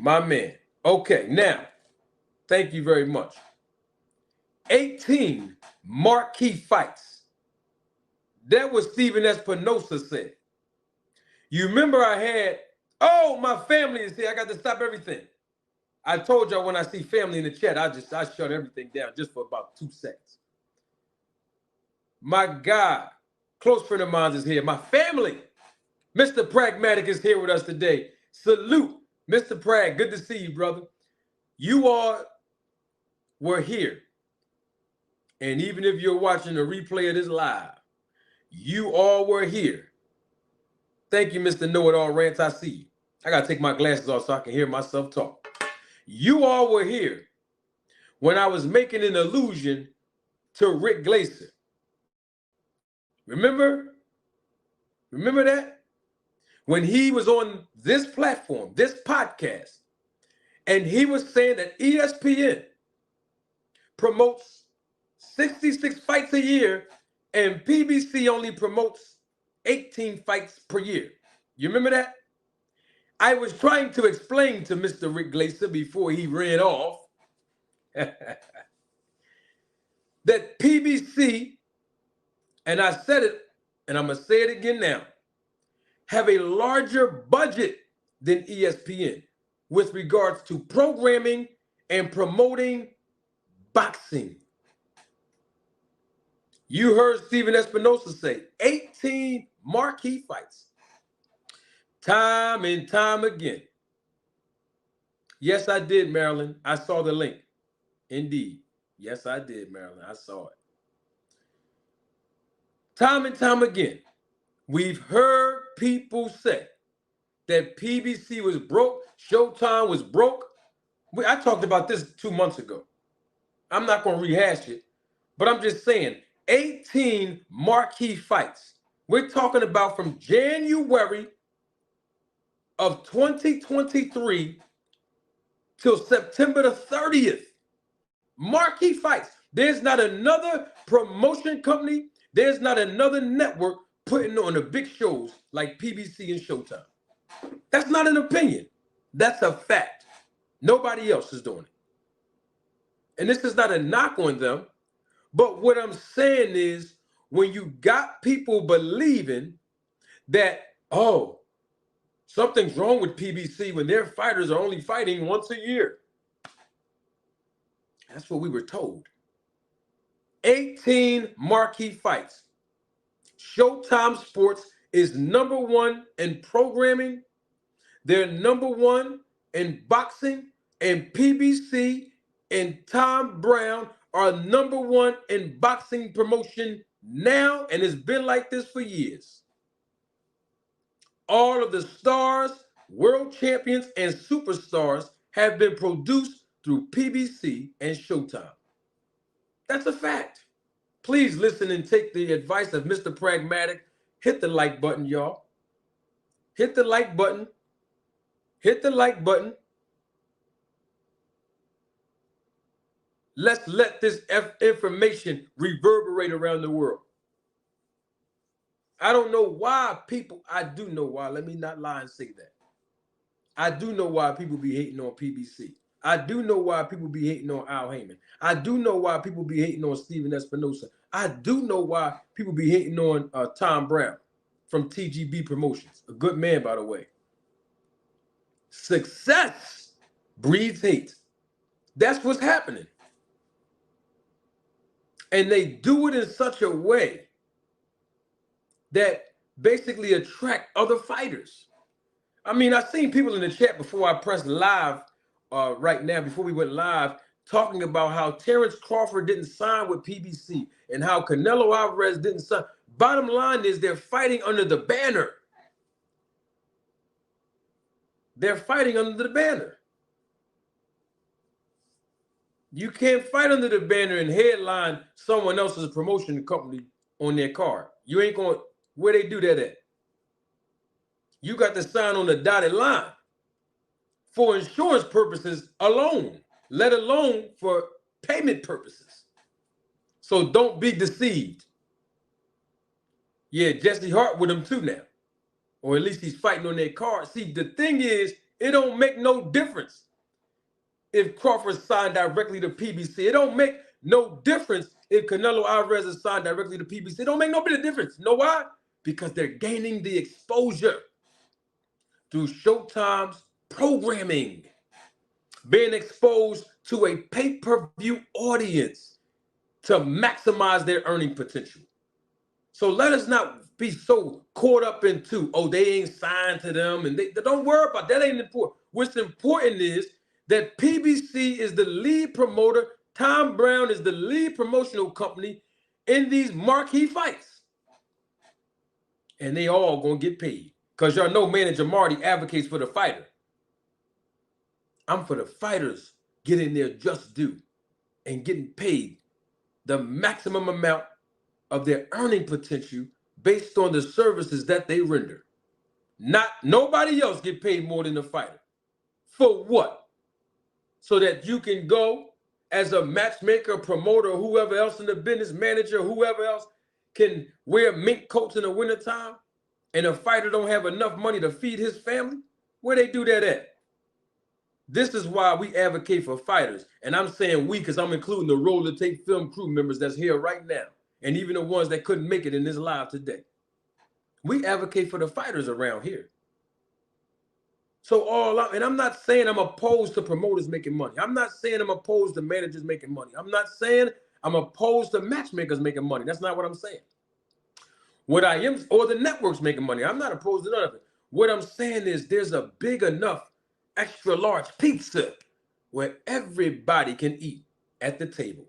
My man. Okay, now, thank you very much. 18 marquee fights. That was Stephen Espinosa said. You remember I had, oh, my family is here. I got to stop everything. I told y'all when I see family in the chat, I shut everything down just for about 2 seconds. My guy, close friend of mine is here. My family, Mr. Pragmatic is here with us today. Salute, Mr. Prag. Good to see you, brother. You all were here. And even if you're watching a replay of this live, you all were here. Thank you, Mr. Know-It-All Rants. I see you. I got to take my glasses off so I can hear myself talk. You all were here when I was making an allusion to Rick Glaser. Remember? Remember that? When he was on this platform, this podcast, and he was saying that ESPN promotes 66 fights a year and PBC only promotes 18 fights per year. You remember that? I was trying to explain to Mr. Rick Glaser before he ran off that PBC, and I said it, and I'm going to say it again now, have a larger budget than ESPN with regards to programming and promoting boxing. You heard Stephen Espinosa say 18 marquee fights. Time and time again. Yes, I did, Marilyn. I saw the link. Indeed. Yes, I did, Marilyn. I saw it. Time and time again, we've heard people say that PBC was broke, Showtime was broke. I talked about this 2 months ago. I'm not going to rehash it, but I'm just saying 18 marquee fights. We're talking about from January of 2023 till September the 30th. Marquee fights. There's not another promotion company, there's not another network putting on the big shows like PBC and Showtime. That's not an opinion. That's a fact. Nobody else is doing it. And this is not a knock on them, but what I'm saying is when you got people believing that, oh, something's wrong with PBC when their fighters are only fighting once a year. That's what we were told. 18 marquee fights. Showtime Sports is #1 in programming. They're #1 in boxing. And PBC and Tom Brown are #1 in boxing promotion now. And it's been like this for years. All of the stars, world champions, and superstars have been produced through PBC and Showtime. That's a fact. Please listen and take the advice of Mr. Pragmatic. Hit the like button, y'all. Hit the like button. Hit the like button. Let's let this information reverberate around the world. I don't know why people, I do know why. Let me not lie and say that. I do know why people be hating on PBC. I do know why people be hating on Al Heyman. I do know why people be hating on Stephen Espinosa. I do know why people be hating on Tom Brown from TGB Promotions. A good man, by the way. Success breeds hate. That's what's happening. And they do it in such a way that basically attract other fighters. I mean, I've seen people in the chat before I pressed live right now, before we went live, talking about how Terence Crawford didn't sign with PBC and how Canelo Alvarez didn't sign. Bottom line is they're fighting under the banner. They're fighting under the banner. You can't fight under the banner and headline someone else's promotion company on their card. You ain't going, where they do that at? You got to sign on the dotted line for insurance purposes alone, let alone for payment purposes. So don't be deceived. Yeah, Jesse Hart with them too now. Or at least he's fighting on their card. See, the thing is, It don't make no difference if Crawford signed directly to PBC. It don't make no difference if Canelo Alvarez is signed directly to PBC. It don't make no bit of difference. You know why? Because they're gaining the exposure through Showtime's programming, being exposed to a pay-per-view audience to maximize their earning potential. So let us not be so caught up into, oh, they ain't signed to them, and they don't worry about that. Ain't important. What's important is that PBC is the lead promoter. Tom Brown is the lead promotional company in these marquee fights. And they all gonna get paid. Because y'all know Manager Marty advocates for the fighter. I'm for the fighters getting their just due and getting paid the maximum amount of their earning potential based on the services that they render. Nobody else get paid more than the fighter. For what? So that you can go as a matchmaker, promoter, whoever else in the business, manager, whoever else can wear mink coats in the wintertime, and a fighter don't have enough money to feed his family? Where they do that at? This is why we advocate for fighters. And I'm saying we because I'm including the Roller Tape Film crew members that's here right now, and even the ones that couldn't make it in this live today. We advocate for the fighters around here. So and I'm not saying I'm opposed to promoters making money. I'm not saying I'm opposed to managers making money. I'm not saying I'm opposed to matchmakers making money. That's not what I'm saying. What I am, or the networks making money. I'm not opposed to none of it. What I'm saying is there's a big enough extra large pizza where everybody can eat at the table.